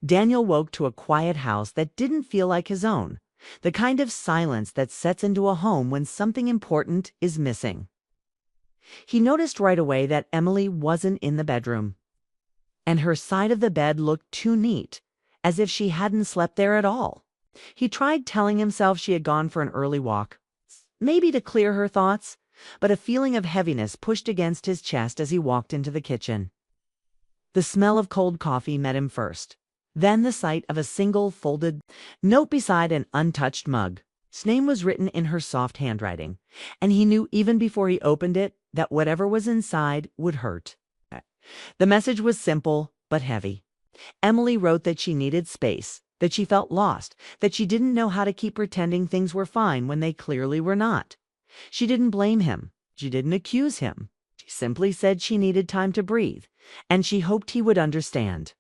Daniel woke to a quiet house that didn't feel like his own, the kind of silence that sets into a home when something important is missing. He noticed right away that Emily wasn't in the bedroom, and her side of the bed looked too neat, as if she hadn't slept there at all. He tried telling himself she had gone for an early walk, maybe to clear her thoughts, but a feeling of heaviness pushed against his chest as he walked into the kitchen. The smell of cold coffee met him first, then the sight of a single folded note beside an untouched mug. His name was written in her soft handwriting, and he knew even before he opened it that whatever was inside would hurt. The message was simple but heavy. Emily wrote that she needed space, that she felt lost, that she didn't know how to keep pretending things were fine when they clearly were not. She didn't blame him. She didn't accuse him. She simply said she needed time to breathe, and she hoped he would understand.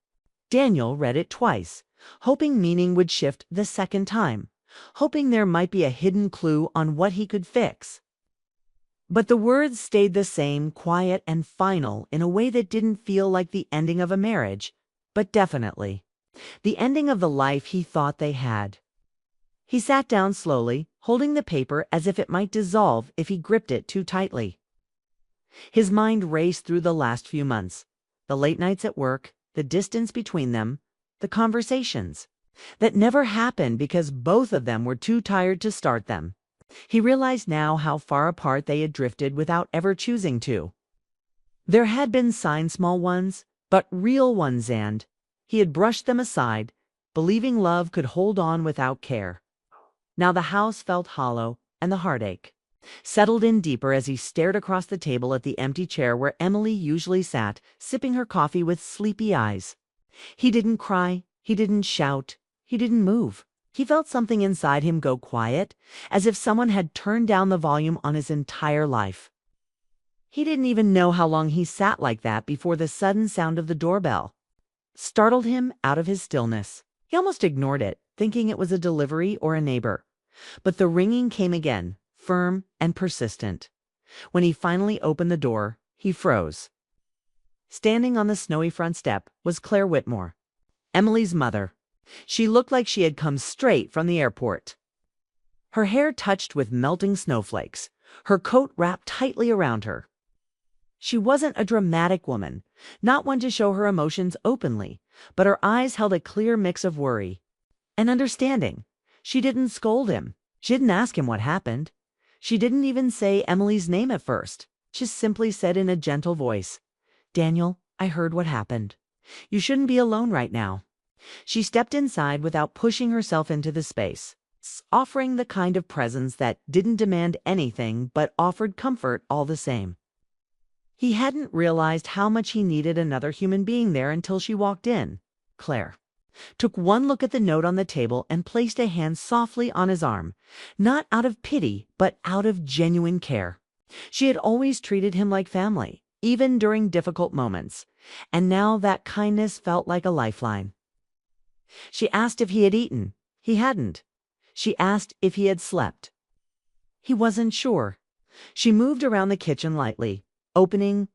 Daniel read it twice, hoping meaning would shift the second time, hoping there might be a hidden clue on what he could fix. But the words stayed the same, quiet and final, in a way that didn't feel like the ending of a marriage, but definitely the ending of the life he thought they had. He sat down slowly, holding the paper as if it might dissolve if he gripped it too tightly. His mind raced through the last few months, the late nights at work, the distance between them, the conversations that never happened because both of them were too tired to start them. He realized now how far apart they had drifted without ever choosing to. There had been signs, small ones, but real ones, and he had brushed them aside, believing love could hold on without care. Now the house felt hollow, and the heartache settled in deeper as he stared across the table at the empty chair where Emily usually sat, sipping her coffee with sleepy eyes. He didn't cry, he didn't shout, he didn't move. He felt something inside him go quiet, as if someone had turned down the volume on his entire life. He didn't even know how long he sat like that before the sudden sound of the doorbell startled him out of his stillness. He almost ignored it, thinking it was a delivery or a neighbor. But the ringing came again, firm and persistent. When he finally opened the door, he froze. Standing on the snowy front step was Claire Whitmore, Emily's mother. She looked like she had come straight from the airport. Her hair touched with melting snowflakes, her coat wrapped tightly around her. She wasn't a dramatic woman, not one to show her emotions openly, but her eyes held a clear mix of worry and understanding. She didn't scold him. She didn't ask him what happened. She didn't even say Emily's name at first. She simply said in a gentle voice, "Daniel, I heard what happened. You shouldn't be alone right now." She stepped inside without pushing herself into the space, offering the kind of presence that didn't demand anything but offered comfort all the same. He hadn't realized how much he needed another human being there until she walked in. Claire took one look at the note on the table and placed a hand softly on his arm, not out of pity, but out of genuine care. She had always treated him like family, even during difficult moments, and now that kindness felt like a lifeline. She asked if he had eaten. He hadn't. She asked if he had slept. He wasn't sure. She moved around the kitchen lightly, opening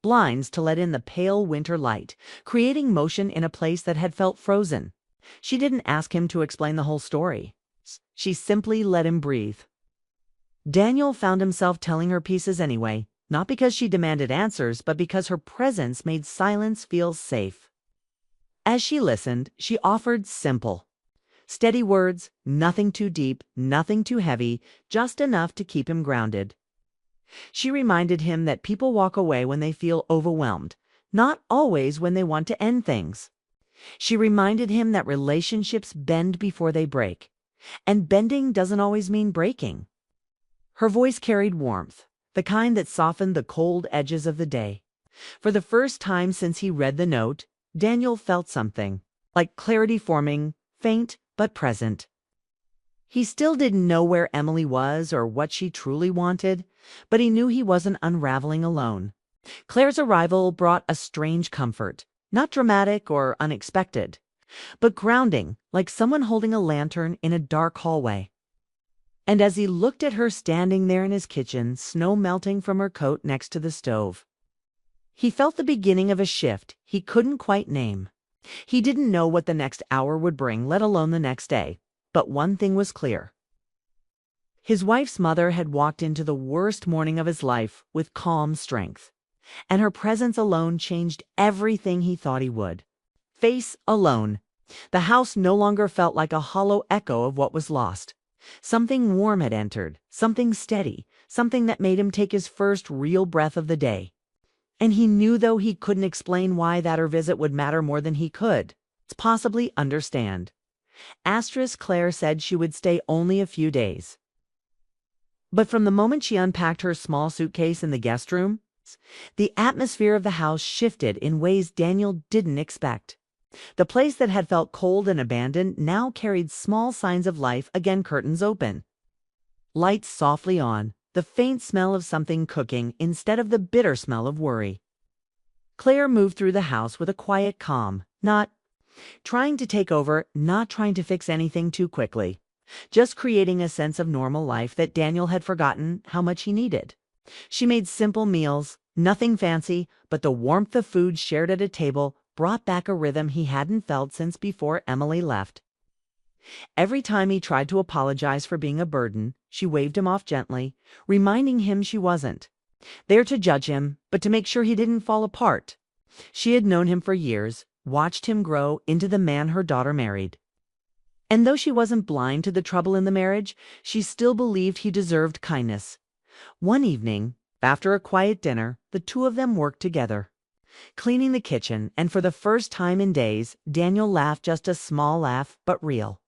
blinds to let in the pale winter light, creating motion in a place that had felt frozen. She didn't ask him to explain the whole story. She simply let him breathe. Daniel found himself telling her pieces anyway, not because she demanded answers, but because her presence made silence feel safe. As she listened, she offered simple, steady words, nothing too deep, nothing too heavy, just enough to keep him grounded. She reminded him that people walk away when they feel overwhelmed, not always when they want to end things. She reminded him that relationships bend before they break, and bending doesn't always mean breaking. Her voice carried warmth, the kind that softened the cold edges of the day. For the first time since he read the note, Daniel felt something, like clarity forming, faint but present. He still didn't know where Emily was or what she truly wanted, but he knew he wasn't unraveling alone. Claire's arrival brought a strange comfort, not dramatic or unexpected, but grounding, like someone holding a lantern in a dark hallway. And as he looked at her standing there in his kitchen, snow melting from her coat next to the stove, he felt the beginning of a shift he couldn't quite name. He didn't know what the next hour would bring, let alone the next day. But one thing was clear. His wife's mother had walked into the worst morning of his life with calm strength, and her presence alone changed everything he thought he would. Face alone, the house no longer felt like a hollow echo of what was lost. Something warm had entered, something steady, something that made him take his first real breath of the day. And he knew, though he couldn't explain why that her visit would matter more than he could possibly understand. Claire said she would stay only a few days. But from the moment she unpacked her small suitcase in the guest room, the atmosphere of the house shifted in ways Daniel didn't expect. The place that had felt cold and abandoned now carried small signs of life, again curtains open, lights softly on, the faint smell of something cooking instead of the bitter smell of worry. Claire moved through the house with a quiet calm, not trying to take over, not trying to fix anything too quickly, just creating a sense of normal life that Daniel had forgotten how much he needed. She made simple meals, nothing fancy, but the warmth of food shared at a table brought back a rhythm he hadn't felt since before Emily left. Every time he tried to apologize for being a burden, she waved him off gently, reminding him she wasn't there to judge him, but to make sure he didn't fall apart. She had known him for years, watched him grow into the man her daughter married. And though she wasn't blind to the trouble in the marriage, she still believed he deserved kindness. One evening, after a quiet dinner, the two of them worked together, cleaning the kitchen, and for the first time in days, Daniel laughed, just a small laugh, but real.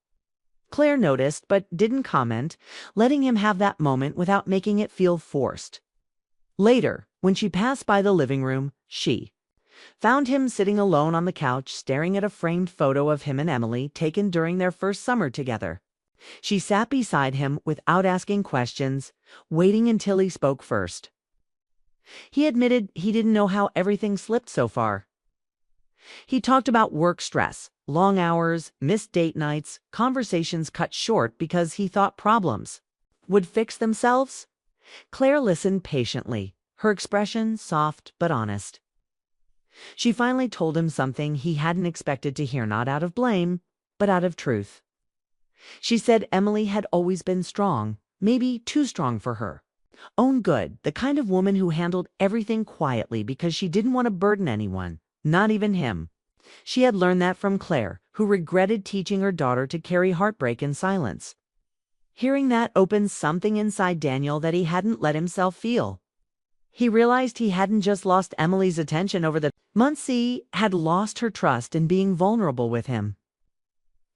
Claire noticed, but didn't comment, letting him have that moment without making it feel forced. Later, when she passed by the living room, she found him sitting alone on the couch, staring at a framed photo of him and Emily taken during their first summer together. She sat beside him without asking questions, waiting until he spoke first. He admitted he didn't know how everything slipped so far. He talked about work stress, long hours, missed date nights, conversations cut short because he thought problems would fix themselves. Claire listened patiently, her expression soft but honest. She finally told him something he hadn't expected to hear, not out of blame, but out of truth. She said Emily had always been strong, maybe too strong for her own good, the kind of woman who handled everything quietly because she didn't want to burden anyone, not even him. She had learned that from Claire, who regretted teaching her daughter to carry heartbreak in silence. Hearing that opened something inside Daniel that he hadn't let himself feel. He realized he hadn't just lost Emily's attention over the months, he had lost her trust in being vulnerable with him.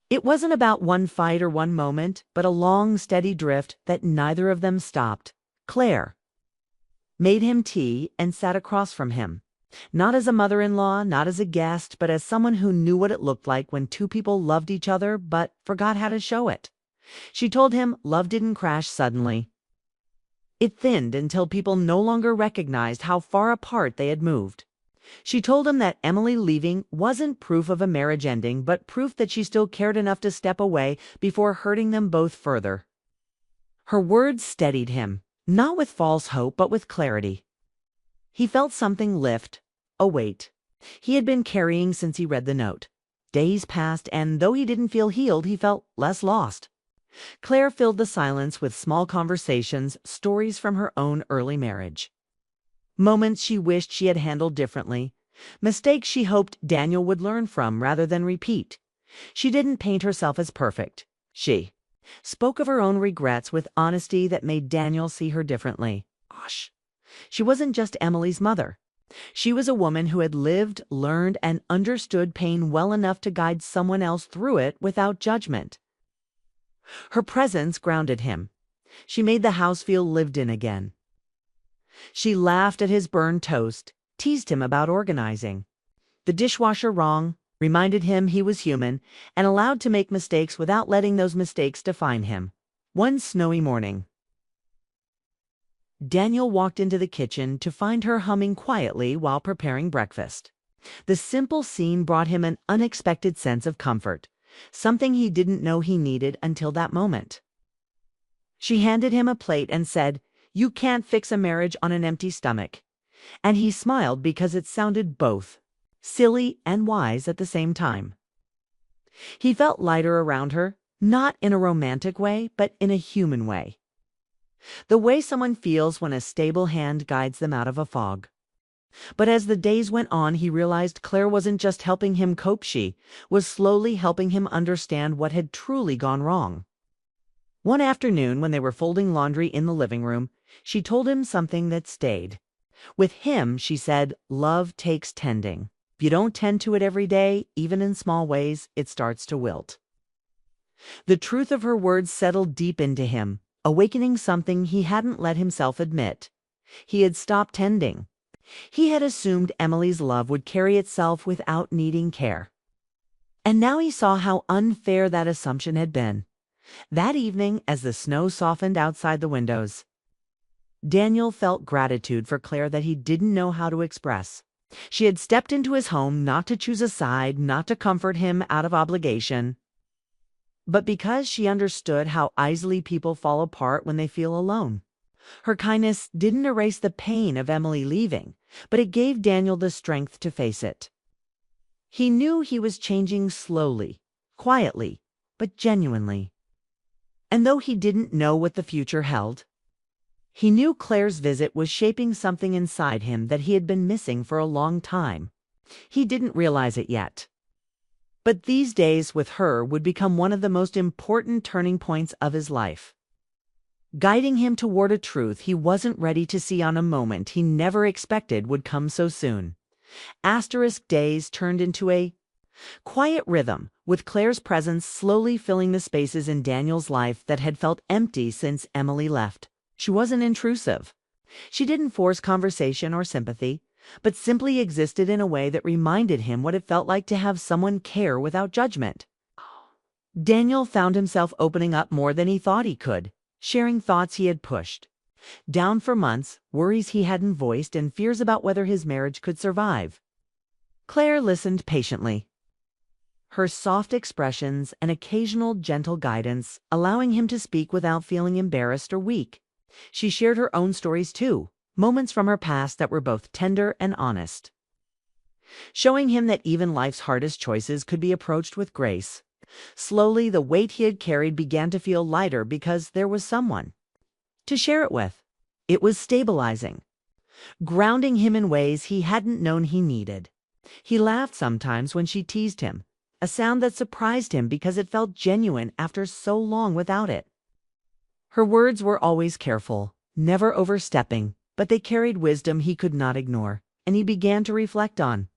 It wasn't about one fight or one moment, but a long, steady drift that neither of them stopped. Claire made him tea and sat across from him, not as a mother-in-law, not as a guest, but as someone who knew what it looked like when two people loved each other but forgot how to show it. She told him love didn't crash suddenly. It thinned until people no longer recognized how far apart they had moved. She told him that Emily leaving wasn't proof of a marriage ending, but proof that she still cared enough to step away before hurting them both further. Her words steadied him, not with false hope, but with clarity. He felt something lift, a weight he had been carrying since he read the note. Days passed, and though he didn't feel healed, he felt less lost. Claire filled the silence with small conversations, stories from her own early marriage. Moments she wished she had handled differently, mistakes she hoped Daniel would learn from rather than repeat. She didn't paint herself as perfect. She spoke of her own regrets with honesty that made Daniel see her differently. Gosh, she wasn't just Emily's mother. She was a woman who had lived, learned, and understood pain well enough to guide someone else through it without judgment. Her presence grounded him. She made the house feel lived in again. She laughed at his burned toast, teased him about organizing the dishwasher wrong, reminded him he was human and allowed to make mistakes without letting those mistakes define him. One snowy morning, Daniel walked into the kitchen to find her humming quietly while preparing breakfast. The simple scene brought him an unexpected sense of comfort, something he didn't know he needed until that moment. She handed him a plate and said, "You can't fix a marriage on an empty stomach." And he smiled because it sounded both silly and wise at the same time. He felt lighter around her, not in a romantic way, but in a human way. The way someone feels when a stable hand guides them out of a fog. But as the days went on, he realized Claire wasn't just helping him cope, she was slowly helping him understand what had truly gone wrong. One afternoon, when they were folding laundry in the living room, she told him something that stayed. With him, she said, love takes tending. If you don't tend to it every day, even in small ways, it starts to wilt. The truth of her words settled deep into him, awakening something he hadn't let himself admit. He had stopped tending. He had assumed Emily's love would carry itself without needing care. And now he saw how unfair that assumption had been. That evening, as the snow softened outside the windows, Daniel felt gratitude for Claire that he didn't know how to express. She had stepped into his home not to choose a side, not to comfort him out of obligation, but because she understood how easily people fall apart when they feel alone. Her kindness didn't erase the pain of Emily leaving, but it gave Daniel the strength to face it. He knew he was changing slowly, quietly, but genuinely. And though he didn't know what the future held, he knew Claire's visit was shaping something inside him that he had been missing for a long time. He didn't realize it yet. But these days with her would become one of the most important turning points of his life, guiding him toward a truth he wasn't ready to see on a moment he never expected would come so soon. Asterisk days turned into a quiet rhythm, with Claire's presence slowly filling the spaces in Daniel's life that had felt empty since Emily left. She wasn't intrusive. She didn't force conversation or sympathy, but simply existed in a way that reminded him what it felt like to have someone care without judgment. Daniel found himself opening up more than he thought he could, sharing thoughts he had pushed down for months, worries he hadn't voiced, and fears about whether his marriage could survive. Claire listened patiently, her soft expressions and occasional gentle guidance allowing him to speak without feeling embarrassed or weak. She shared her own stories too, moments from her past that were both tender and honest, showing him that even life's hardest choices could be approached with grace. Slowly, the weight he had carried began to feel lighter because there was someone to share it with. It was stabilizing, grounding him in ways he hadn't known he needed. He laughed sometimes when she teased him, a sound that surprised him because it felt genuine after so long without it. Her words were always careful, never overstepping, but they carried wisdom he could not ignore, and he began to reflect on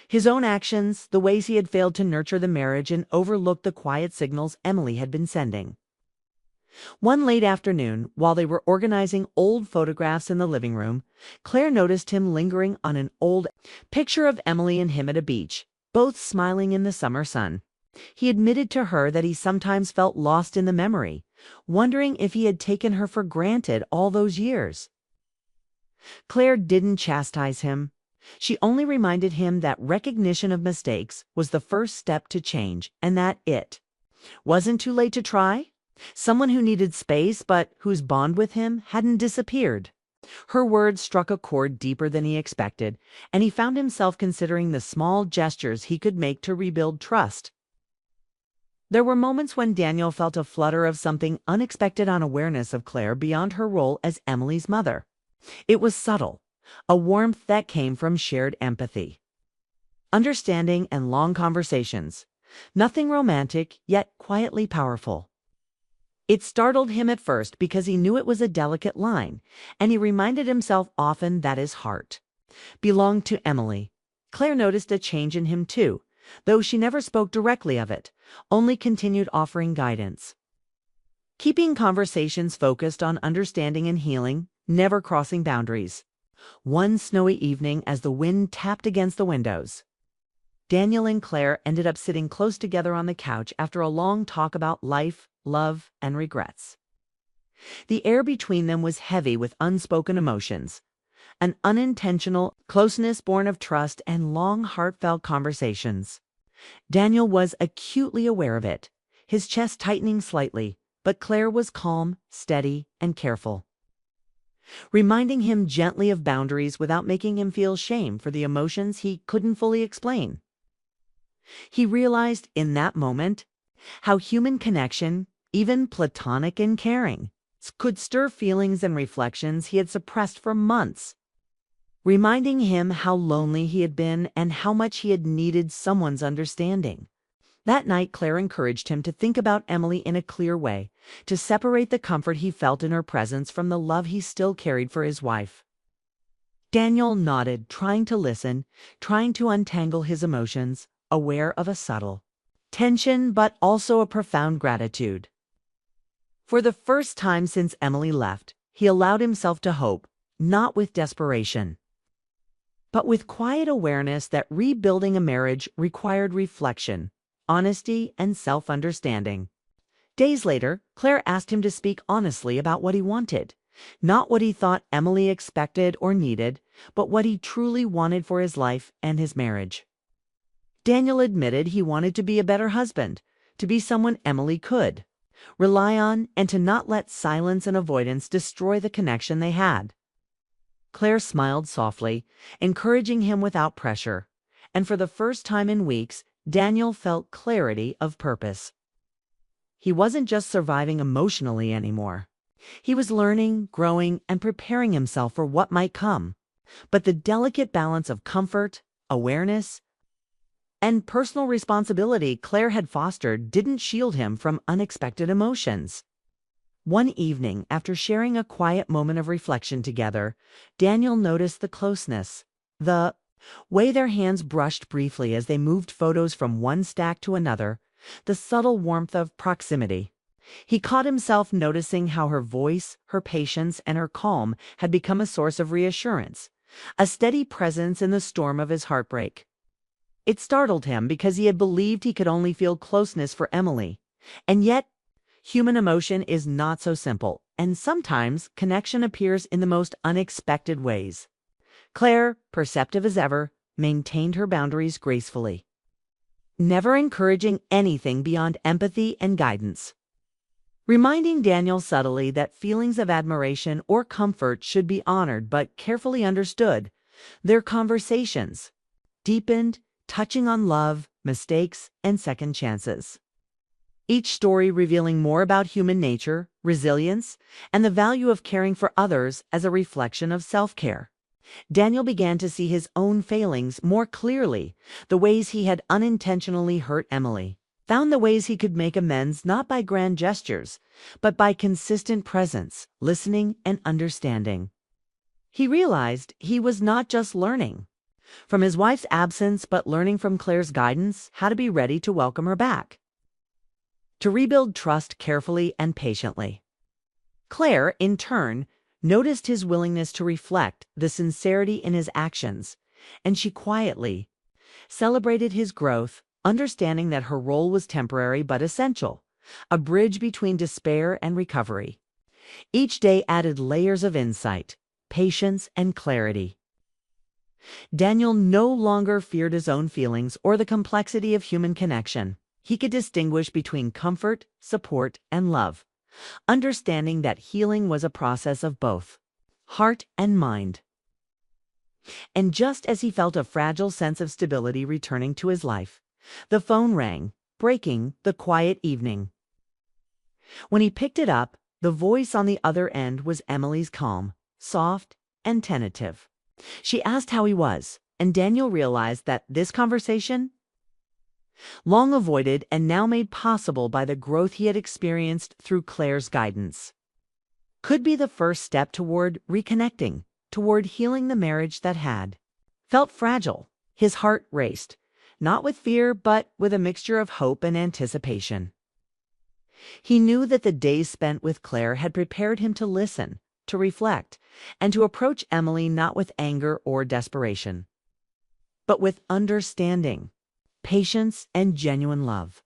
his own actions, the ways he had failed to nurture the marriage and overlooked the quiet signals Emily had been sending. One late afternoon, while they were organizing old photographs in the living room, Claire noticed him lingering on an old picture of Emily and him at a beach, both smiling in the summer sun. He admitted to her that he sometimes felt lost in the memory, wondering if he had taken her for granted all those years. Claire didn't chastise him. She only reminded him that recognition of mistakes was the first step to change, and that it wasn't too late to try. Someone who needed space, but whose bond with him hadn't disappeared. Her words struck a chord deeper than he expected, and he found himself considering the small gestures he could make to rebuild trust. There were moments when Daniel felt a flutter of something unexpected unawareness of Claire beyond her role as Emily's mother. It was subtle, a warmth that came from shared empathy, understanding, and long conversations. Nothing romantic, yet quietly powerful. It startled him at first because he knew it was a delicate line, and he reminded himself often that his heart belonged to Emily. Claire noticed a change in him too, though she never spoke directly of it, only continued offering guidance, keeping conversations focused on understanding and healing, never crossing boundaries. One snowy evening, as the wind tapped against the windows, Daniel and Claire ended up sitting close together on the couch after a long talk about life, love, and regrets. The air between them was heavy with unspoken emotions, an unintentional closeness born of trust and long, heartfelt conversations. Daniel was acutely aware of it, his chest tightening slightly, but Claire was calm, steady, and careful. reminding him gently of boundaries without making him feel shame for the emotions he couldn't fully explain. He realized in that moment how human connection, even platonic and caring, could stir feelings and reflections he had suppressed for months, reminding him how lonely he had been and how much he had needed someone's understanding. That night, Claire encouraged him to think about Emily in a clear way, to separate the comfort he felt in her presence from the love he still carried for his wife. Daniel nodded, trying to listen, trying to untangle his emotions, aware of a subtle tension but also a profound gratitude. For the first time since Emily left, he allowed himself to hope, not with desperation, but with quiet awareness that rebuilding a marriage required reflection, honesty, and self-understanding. Days later, Claire asked him to speak honestly about what he wanted, not what he thought Emily expected or needed, but what he truly wanted for his life and his marriage. Daniel admitted he wanted to be a better husband, to be someone Emily could rely on, and to not let silence and avoidance destroy the connection they had. Claire smiled softly, encouraging him without pressure, and for the first time in weeks, Daniel felt clarity of purpose. He wasn't just surviving emotionally anymore. He was learning, growing, and preparing himself for what might come. But the delicate balance of comfort, awareness, and personal responsibility Claire had fostered didn't shield him from unexpected emotions. One evening, after sharing a quiet moment of reflection together, Daniel noticed the closeness, the way their hands brushed briefly as they moved photos from one stack to another, the subtle warmth of proximity. He caught himself noticing how her voice, her patience, and her calm had become a source of reassurance, a steady presence in the storm of his heartbreak. It startled him because he had believed he could only feel closeness for Emily. And yet, human emotion is not so simple, and sometimes connection appears in the most unexpected ways. Claire, perceptive as ever, maintained her boundaries gracefully, never encouraging anything beyond empathy and guidance. Reminding Daniel subtly that feelings of admiration or comfort should be honored but carefully understood, their conversations deepened, touching on love, mistakes, and second chances. Each story revealing more about human nature, resilience, and the value of caring for others as a reflection of self-care. Daniel began to see his own failings more clearly, the ways he had unintentionally hurt Emily, found the ways he could make amends not by grand gestures, but by consistent presence, listening, and understanding. He realized he was not just learning from his wife's absence, but learning from Claire's guidance how to be ready to welcome her back, to rebuild trust carefully and patiently. Claire, in turn, noticed his willingness to reflect, the sincerity in his actions, and she quietly celebrated his growth, understanding that her role was temporary but essential, a bridge between despair and recovery. Each day added layers of insight, patience, and clarity. Daniel no longer feared his own feelings or the complexity of human connection. He could distinguish between comfort, support, and love, understanding that healing was a process of both heart and mind. And just as he felt a fragile sense of stability returning to his life, the phone rang, breaking the quiet evening. When he picked it up, the voice on the other end was Emily's, calm, soft, and tentative. She asked how he was, and Daniel realized that this conversation, long avoided and now made possible by the growth he had experienced through Claire's guidance, could be the first step toward reconnecting, toward healing the marriage that had felt fragile. His heart raced, not with fear, but with a mixture of hope and anticipation. He knew that the days spent with Claire had prepared him to listen, to reflect, and to approach Emily not with anger or desperation, but with understanding, patience, and genuine love.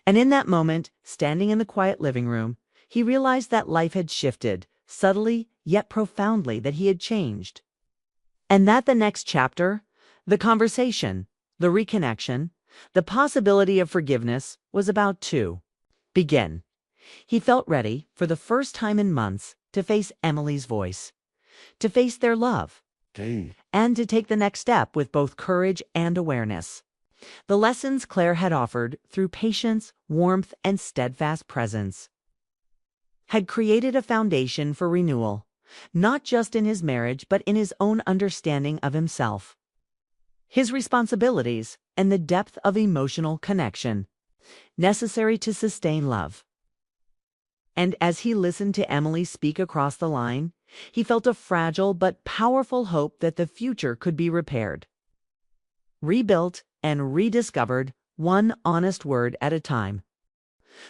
And in that moment, standing in the quiet living room, he realized that life had shifted, subtly yet profoundly, that he had changed. And that the next chapter, the conversation, the reconnection, the possibility of forgiveness, was about to begin. He felt ready, for the first time in months, to face Emily's voice, to face their love, Dang. and to take the next step with both courage and awareness. The lessons Claire had offered through patience, warmth, and steadfast presence had created a foundation for renewal, not just in his marriage but in his own understanding of himself, his responsibilities, and the depth of emotional connection necessary to sustain love. And as he listened to Emily speak across the line, he felt a fragile but powerful hope that the future could be repaired, rebuilt, and rediscovered, one honest word at a time.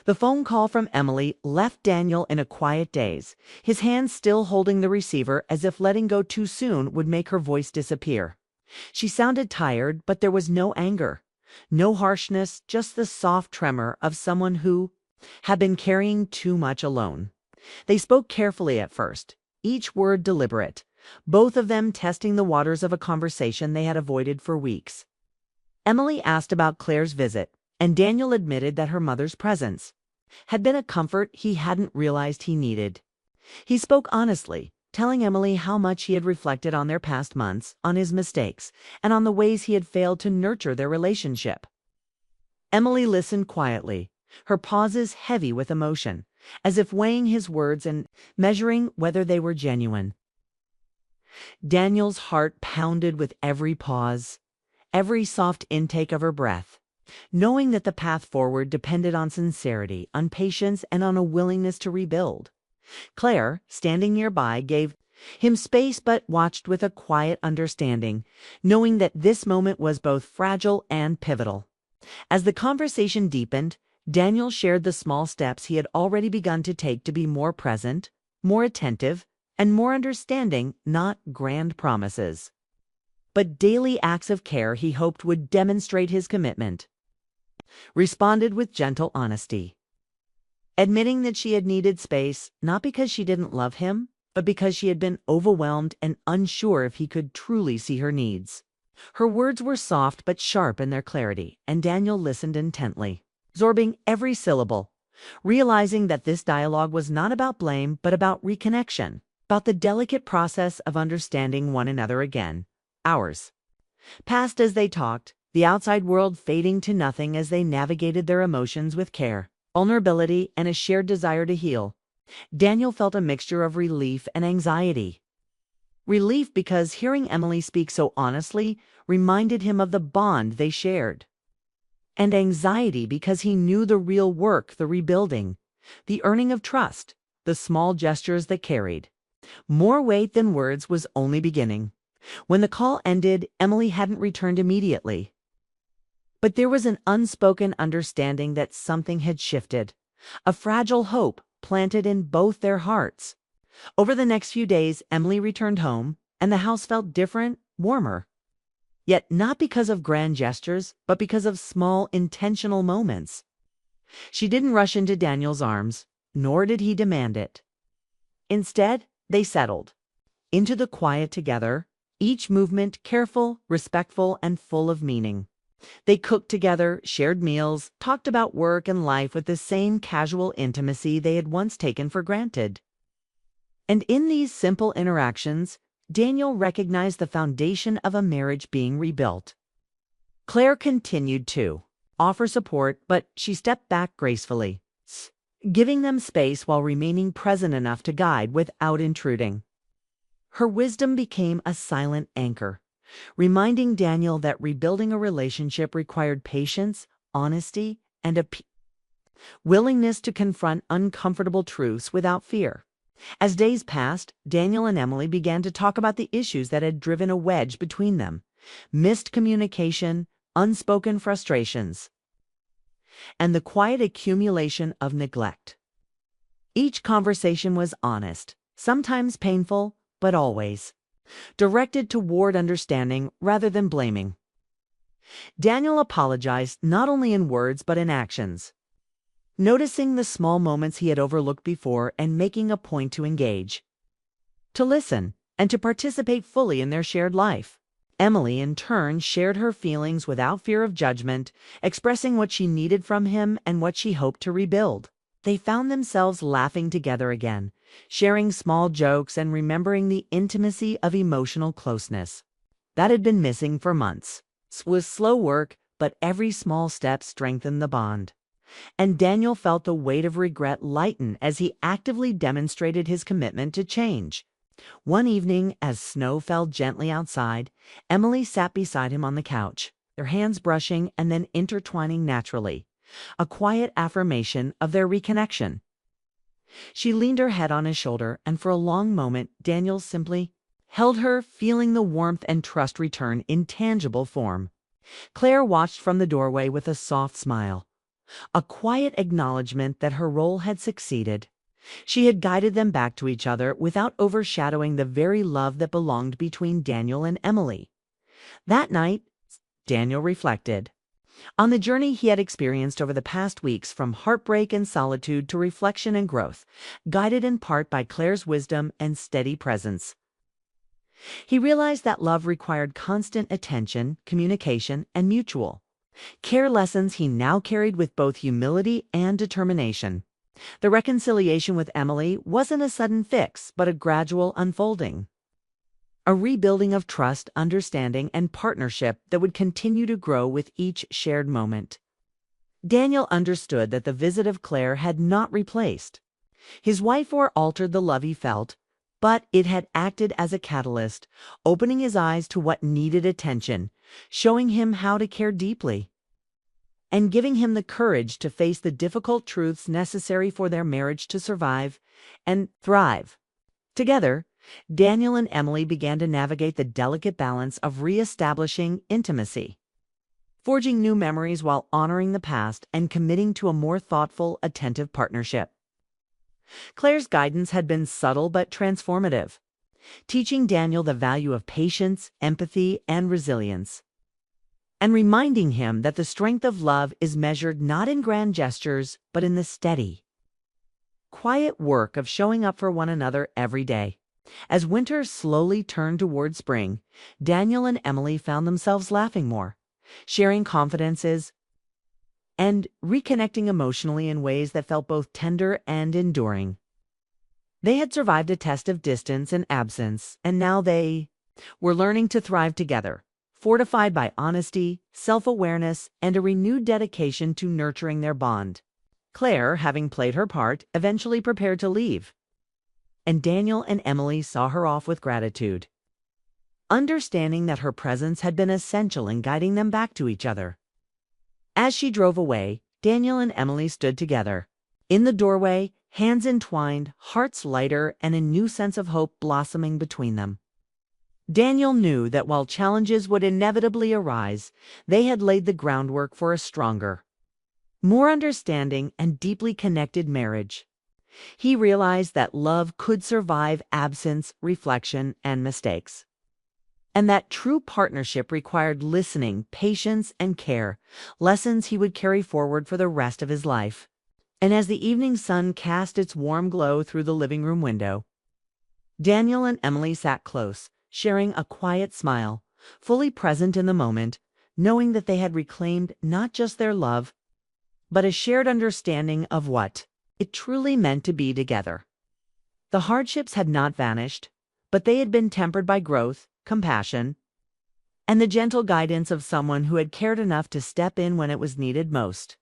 The phone call from Emily left Daniel in a quiet daze, his hands still holding the receiver as if letting go too soon would make her voice disappear. She sounded tired, but there was no anger, no harshness, just the soft tremor of someone who had been carrying too much alone. They spoke carefully at first, each word deliberate, both of them testing the waters of a conversation they had avoided for weeks. Emily asked about Claire's visit, and Daniel admitted that her mother's presence had been a comfort he hadn't realized he needed. He spoke honestly, telling Emily how much he had reflected on their past months, on his mistakes, and on the ways he had failed to nurture their relationship. Emily listened quietly, her pauses heavy with emotion, as if weighing his words and measuring whether they were genuine. Daniel's heart pounded with every pause, every soft intake of her breath, knowing that the path forward depended on sincerity, on patience, and on a willingness to rebuild. Claire, standing nearby, gave him space but watched with a quiet understanding, knowing that this moment was both fragile and pivotal. As the conversation deepened, Daniel shared the small steps he had already begun to take to be more present, more attentive, and more understanding, not grand promises, but daily acts of care he hoped would demonstrate his commitment. Responded with gentle honesty, admitting that she had needed space, not because she didn't love him, but because she had been overwhelmed and unsure if he could truly see her needs. Her words were soft but sharp in their clarity, and Daniel listened intently, absorbing every syllable, realizing that this dialogue was not about blame but about reconnection, about the delicate process of understanding one another again. Hours passed as they talked, the outside world fading to nothing as they navigated their emotions with care, vulnerability, and a shared desire to heal. Daniel felt a mixture of relief and anxiety. Relief because hearing Emily speak so honestly reminded him of the bond they shared. And anxiety because he knew the real work, the rebuilding, the earning of trust, the small gestures that carried more weight than words was only beginning. When the call ended, Emily hadn't returned immediately. But there was an unspoken understanding that something had shifted, a fragile hope planted in both their hearts. Over the next few days, Emily returned home, and the house felt different, warmer. Yet not because of grand gestures, but because of small, intentional moments. She didn't rush into Daniel's arms, nor did he demand it. Instead, they settled into the quiet together, each movement careful, respectful, and full of meaning. They cooked together, shared meals, talked about work and life with the same casual intimacy they had once taken for granted. And in these simple interactions, Daniel recognized the foundation of a marriage being rebuilt. Claire continued to offer support, but she stepped back gracefully, giving them space while remaining present enough to guide without intruding. Her wisdom became a silent anchor, reminding Daniel that rebuilding a relationship required patience, honesty, and a willingness to confront uncomfortable truths without fear. As days passed, Daniel and Emily began to talk about the issues that had driven a wedge between them: missed communication, unspoken frustrations, and the quiet accumulation of neglect. Each conversation was honest, sometimes painful, but always directed toward understanding rather than blaming. Daniel apologized not only in words but in actions, noticing the small moments he had overlooked before and making a point to engage, to listen, and to participate fully in their shared life. Emily, in turn, shared her feelings without fear of judgment, expressing what she needed from him and what she hoped to rebuild. They found themselves laughing together again, sharing small jokes and remembering the intimacy of emotional closeness that had been missing for months. It was slow work, but every small step strengthened the bond. And Daniel felt the weight of regret lighten as he actively demonstrated his commitment to change. One evening, as snow fell gently outside, Emily sat beside him on the couch, their hands brushing and then intertwining naturally, a quiet affirmation of their reconnection. She leaned her head on his shoulder, and for a long moment, Daniel simply held her, feeling the warmth and trust return in tangible form. Claire watched from the doorway with a soft smile, a quiet acknowledgement that her role had succeeded. She had guided them back to each other without overshadowing the very love that belonged between Daniel and Emily. That night, Daniel reflected on the journey he had experienced over the past weeks, from heartbreak and solitude to reflection and growth, guided in part by Claire's wisdom and steady presence. He realized that love required constant attention, communication, and mutual care, lessons he now carried with both humility and determination. The reconciliation with Emily wasn't a sudden fix, but a gradual unfolding. A rebuilding of trust, understanding, and partnership that would continue to grow with each shared moment. Daniel understood that the visit of Claire had not replaced his wife or altered the love he felt, but it had acted as a catalyst, opening his eyes to what needed attention, showing him how to care deeply, and giving him the courage to face the difficult truths necessary for their marriage to survive and thrive. Together, Daniel and Emily began to navigate the delicate balance of reestablishing intimacy, forging new memories while honoring the past and committing to a more thoughtful, attentive partnership. Claire's guidance had been subtle but transformative, teaching Daniel the value of patience, empathy, and resilience, and reminding him that the strength of love is measured not in grand gestures, but in the steady, quiet work of showing up for one another every day. As winter slowly turned toward spring, Daniel and Emily found themselves laughing more, sharing confidences, and reconnecting emotionally in ways that felt both tender and enduring. They had survived a test of distance and absence, and now they were learning to thrive together, fortified by honesty, self-awareness, and a renewed dedication to nurturing their bond. Claire, having played her part, eventually prepared to leave, and Daniel and Emily saw her off with gratitude, understanding that her presence had been essential in guiding them back to each other. As she drove away, Daniel and Emily stood together. In the doorway, hands entwined, hearts lighter, and a new sense of hope blossoming between them. Daniel knew that while challenges would inevitably arise, they had laid the groundwork for a stronger, more understanding, and deeply connected marriage. He realized that love could survive absence, reflection, and mistakes, and that true partnership required listening, patience, and care, lessons he would carry forward for the rest of his life. And as the evening sun cast its warm glow through the living room window, Daniel and Emily sat close, sharing a quiet smile, fully present in the moment, knowing that they had reclaimed not just their love, but a shared understanding of what it truly meant to be together. The hardships had not vanished, but they had been tempered by growth, compassion, and the gentle guidance of someone who had cared enough to step in when it was needed most.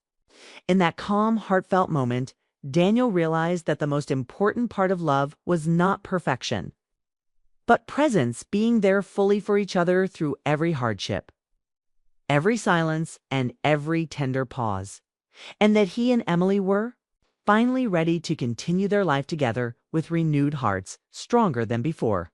In that calm, heartfelt moment, Daniel realized that the most important part of love was not perfection, but presence, being there fully for each other through every hardship, every silence, and every tender pause. And that he and Emily were finally ready to continue their life together with renewed hearts, stronger than before.